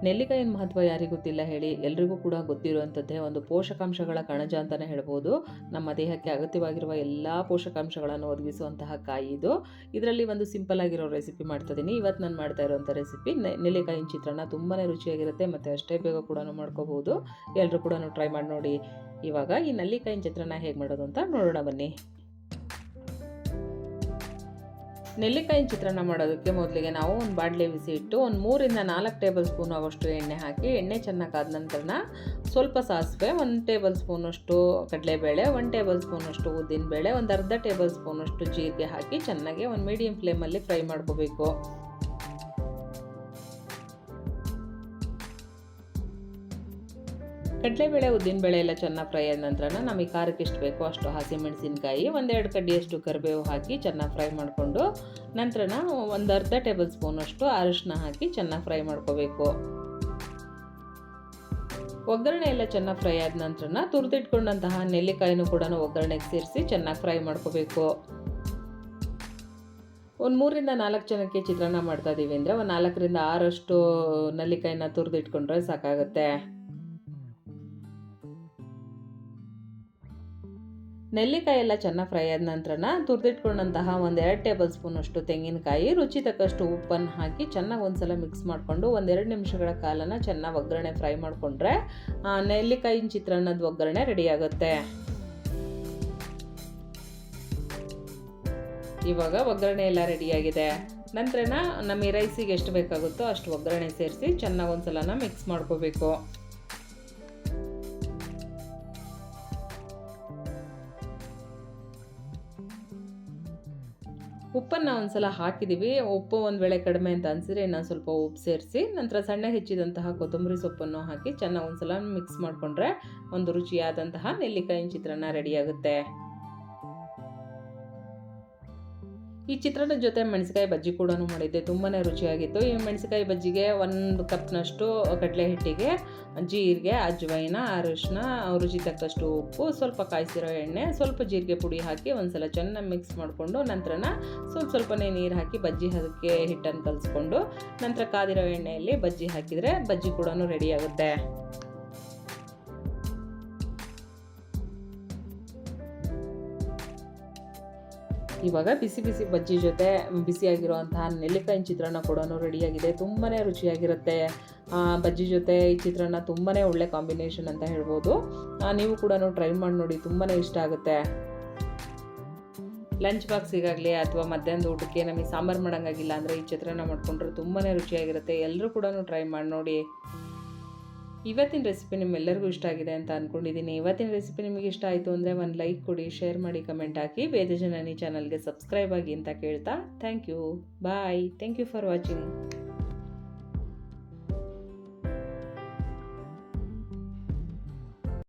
ನೆಲ್ಲಿಕಾಯಿನ ಮಹತ್ವ ಯಾರಿಗೂ ಗೊತ್ತಿಲ್ಲ ಹೇಳಿ, ಎಲ್ರಿಗೂ ಕೂಡ ಗೊತ್ತಿರುವಂಥದ್ದೇ. ಒಂದು ಪೋಷಕಾಂಶಗಳ ಕಣಜ ಅಂತಲೇ ಹೇಳ್ಬೋದು. ನಮ್ಮ ದೇಹಕ್ಕೆ ಅಗತ್ಯವಾಗಿರುವ ಎಲ್ಲ ಪೋಷಕಾಂಶಗಳನ್ನು ಒದಗಿಸುವಂತಹ ಕಾಯಿ ಇದು. ಇದರಲ್ಲಿ ಒಂದು ಸಿಂಪಲ್ ಆಗಿರೋ ರೆಸಿಪಿ ಮಾಡ್ತಿದ್ದೀನಿ. ಇವತ್ತು ನಾನು ಮಾಡ್ತಾ ಇರುವಂಥ ರೆಸಿಪಿ ನೆಲ್ಲಿಕಾಯಿನ ಚಿತ್ರಾನ್ನ. ತುಂಬಾ ರುಚಿಯಾಗಿರುತ್ತೆ ಮತ್ತು ಅಷ್ಟೇ ಬೇಗ ಕೂಡ ಮಾಡ್ಕೋಬಹುದು. ಎಲ್ಲರೂ ಕೂಡ ಟ್ರೈ ಮಾಡಿ ನೋಡಿ. ಇವಾಗ ಈ ನೆಲ್ಲಿಕಾಯಿನ ಚಿತ್ರಾನ್ನ ಹೇಗೆ ಮಾಡೋದು ಅಂತ ನೋಡೋಣ ಬನ್ನಿ. ನೆಲ್ಲಿಕಾಯಿನ ಚಿತ್ರಾನ್ನ ಮಾಡೋದಕ್ಕೆ ಮೊದಲಿಗೆ ನಾವು ಒಂದು ಬಾಣಲೆ ಬಿಸಿ ಇಟ್ಟು ಒಂದು 3 ರಿಂದ 4 ಟೇಬಲ್ ಸ್ಪೂನ್ ಆಗೋಷ್ಟು ಎಣ್ಣೆ ಹಾಕಿ, ಎಣ್ಣೆ ಚೆನ್ನಾಗಿ ಕಾದ ನಂತರ ಸ್ವಲ್ಪ ಸಾಸಿವೆ, 1 ಟೇಬಲ್ ಸ್ಪೂನಷ್ಟು ಕಡಲೆಬೇಳೆ, 1 ಟೇಬಲ್ ಸ್ಪೂನಷ್ಟು ಉದ್ದಿನಬೇಳೆ, ಒಂದು ಅರ್ಧ ಟೇಬಲ್ ಸ್ಪೂನಷ್ಟು ಜೀರಿಗೆ ಹಾಕಿ ಚೆನ್ನಾಗಿ ಒಂದು ಮೀಡಿಯಂ ಫ್ಲೇಮಲ್ಲಿ ಫ್ರೈ ಮಾಡ್ಕೋಬೇಕು. ಕಡಲೆಬೇಳೆ ಉದ್ದಿನಬೇಳೆ ಎಲ್ಲ ಚೆನ್ನಾಗಿ ಫ್ರೈ ಆದ ನಂತರ ನಮಗೆ ಖಾರಕ್ಕೆ ಎಷ್ಟು ಬೇಕೋ ಅಷ್ಟು ಹಸಿಮೆಣಸಿನಕಾಯಿ, 1-2 ಕಡ್ಡಿಯಷ್ಟು ಕರಿಬೇವು ಹಾಕಿ ಚೆನ್ನಾಗಿ ಫ್ರೈ ಮಾಡಿಕೊಂಡು ನಂತರ ಒಂದು ಅರ್ಧ ಟೇಬಲ್ ಸ್ಪೂನಷ್ಟು ಅರಿಶಿನ ಹಾಕಿ ಚೆನ್ನಾಗಿ ಫ್ರೈ ಮಾಡ್ಕೋಬೇಕು. ಒಗ್ಗರಣೆ ಎಲ್ಲ ಚೆನ್ನಾಗಿ ಫ್ರೈ ಆದ ನಂತರ ತುರಿದಿಟ್ಕೊಂಡಂತಹ ನೆಲ್ಲಿಕಾಯಿನೂ ಕೂಡ ಒಗ್ಗರಣೆಗೆ ಸೇರಿಸಿ ಚೆನ್ನಾಗಿ ಫ್ರೈ ಮಾಡ್ಕೋಬೇಕು. ಒಂದು 3 ರಿಂದ 4 ಜನಕ್ಕೆ ಚಿತ್ರಾನ್ನ ಮಾಡ್ತಾ ಇದ್ದೀವಿ ಅಂದರೆ ಒಂದು 4 ರಿಂದ 6 ಅಷ್ಟು ನೆಲ್ಲಿಕಾಯಿನ ತುರಿದಿಟ್ಕೊಂಡ್ರೆ ಸಾಕಾಗುತ್ತೆ. ನೆಲ್ಲಿಕಾಯಿ ಎಲ್ಲ ಚೆನ್ನಾಗಿ ಫ್ರೈ ಆದ ನಂತರ ತುರಿದಿಟ್ಕೊಂಡಂತಹ 1-2 ಟೇಬಲ್ ಸ್ಪೂನಷ್ಟು ತೆಂಗಿನಕಾಯಿ, ರುಚಿ ತಕ್ಕಷ್ಟು ಉಪ್ಪನ್ನು ಹಾಕಿ ಚೆನ್ನಾಗಿ ಒಂದ್ಸಲ ಮಿಕ್ಸ್ ಮಾಡಿಕೊಂಡು 1-2 ನಿಮಿಷಗಳ ಕಾಲನ ಚೆನ್ನಾಗಿ ಒಗ್ಗರಣೆ ಫ್ರೈ ಮಾಡಿಕೊಂಡ್ರೆ ನೆಲ್ಲಿಕಾಯಿನ ಚಿತ್ರಾನ್ನದ ಒಗ್ಗರಣೆ ರೆಡಿ ಆಗುತ್ತೆ. ಇವಾಗ ಒಗ್ಗರಣೆ ಎಲ್ಲ ರೆಡಿಯಾಗಿದೆ. ನಂತರ ನಮಗೆ ರೈಸಿಗೆ ಎಷ್ಟು ಬೇಕಾಗುತ್ತೋ ಅಷ್ಟು ಒಗ್ಗರಣೆ ಸೇರಿಸಿ ಚೆನ್ನಾಗಿ ಒಂದ್ಸಲ ಮಿಕ್ಸ್ ಮಾಡ್ಕೋಬೇಕು. ಉಪ್ಪನ್ನು ಒಂದ್ಸಲ ಹಾಕಿದ್ದೀವಿ. ಉಪ್ಪು ಒಂದು ವೇಳೆ ಕಡಿಮೆ ಅಂತ ಅನಿಸಿದ್ರೆ ಇನ್ನೊಂದು ಸ್ವಲ್ಪ ಉಪ್ಪು ಸೇರಿಸಿ ನಂತರ ಸಣ್ಣ ಹೆಚ್ಚಿದಂತಹ ಕೊತ್ತಂಬರಿ ಸೊಪ್ಪನ್ನು ಹಾಕಿ ಚೆನ್ನಾಗಿ ಒಂದ್ಸಲ ಮಿಕ್ಸ್ ಮಾಡಿಕೊಂಡ್ರೆ ಒಂದು ರುಚಿಯಾದಂತಹ ನೆಲ್ಲಿಕಾಯಿನ ಚಿತ್ರಾನ್ನ ರೆಡಿಯಾಗುತ್ತೆ. ಈ ಚಿತ್ರಾನ್ನದ ಜೊತೆ ಮೆಣಸಿಕಾಯಿ ಬಜ್ಜಿ ಕೂಡ ಮಾಡಿದ್ದೆ, ತುಂಬಾ ರುಚಿಯಾಗಿತ್ತು. ಈ ಮೆಣಸಿಕಾಯಿ ಬಜ್ಜಿಗೆ 1 ಕಪ್ನಷ್ಟು ಕಡಲೆ ಹಿಟ್ಟಿಗೆ ಜೀರಿಗೆ, ಅಜ್ವೈನ, ಅರಿಶಿನ, ರುಚಿ ತಕ್ಕಷ್ಟು ಉಪ್ಪು, ಸ್ವಲ್ಪ ಕಾಯಿಸಿರೋ ಎಣ್ಣೆ, ಸ್ವಲ್ಪ ಜೀರಿಗೆ ಪುಡಿ ಹಾಕಿ ಒಂದ್ಸಲ ಚೆನ್ನಾಗಿ ಮಿಕ್ಸ್ ಮಾಡಿಕೊಂಡು ನಂತರ ಸ್ವಲ್ಪನೇ ನೀರು ಹಾಕಿ ಬಜ್ಜಿ ಅದಕ್ಕೆ ಹಿಟ್ಟನ್ನು ಕಲಿಸ್ಕೊಂಡು ನಂತರ ಕಾದಿರೋ ಎಣ್ಣೆಯಲ್ಲಿ ಬಜ್ಜಿ ಹಾಕಿದರೆ ಬಜ್ಜಿ ಕೂಡ ರೆಡಿಯಾಗುತ್ತೆ. ಇವಾಗ ಬಿಸಿ ಬಿಸಿ ಬಜ್ಜಿ ಜೊತೆ ಬಿಸಿಯಾಗಿರುವಂತಹ ನೆಲ್ಲಿಕಾಯಿನ ಚಿತ್ರಾನ್ನ ಕೂಡ ರೆಡಿಯಾಗಿದೆ. ತುಂಬಾ ರುಚಿಯಾಗಿರುತ್ತೆ. ಬಜ್ಜಿ ಜೊತೆ ಈ ಚಿತ್ರಾನ್ನ ತುಂಬಾ ಒಳ್ಳೆ ಕಾಂಬಿನೇಷನ್ ಅಂತ ಹೇಳ್ಬೋದು. ನೀವು ಕೂಡ ಟ್ರೈ ಮಾಡಿ ನೋಡಿ, ತುಂಬಾ ಇಷ್ಟ ಆಗುತ್ತೆ. ಲಂಚ್ ಬಾಕ್ಸಿಗಾಗಲಿ ಅಥವಾ ಮಧ್ಯಾಹ್ನದ ಊಟಕ್ಕೆ ನಮಗೆ ಸಾಂಬಾರು ಮಾಡೋಂಗಾಗಿಲ್ಲ ಅಂದರೆ ಈ ಚಿತ್ರಾನ್ನ ಮಾಡಿಕೊಂಡ್ರೆ ತುಂಬಾ ರುಚಿಯಾಗಿರುತ್ತೆ. ಎಲ್ಲರೂ ಕೂಡ ಟ್ರೈ ಮಾಡಿ ನೋಡಿ. ಇವತ್ತಿನ ರೆಸಿಪಿ ನಿಮ್ಮೆಲ್ಲರಿಗೂ ಇಷ್ಟ ಆಗಿದೆ ಅಂತ ಅಂದ್ಕೊಂಡಿದ್ದೀನಿ. ಇವತ್ತಿನ ರೆಸಿಪಿ ನಿಮಗೆ ಇಷ್ಟ ಆಯಿತು ಅಂದರೆ ಒಂದು ಲೈಕ್ ಕೊಡಿ, ಶೇರ್ ಮಾಡಿ, ಕಮೆಂಟ್ ಹಾಕಿ, ವೇದ ಜನನಿ ಚಾನಲ್ಗೆ ಸಬ್ಸ್ಕ್ರೈಬ್ ಆಗಿ ಅಂತ ಕೇಳ್ತಾ thank you. Bye. Thank you for watching.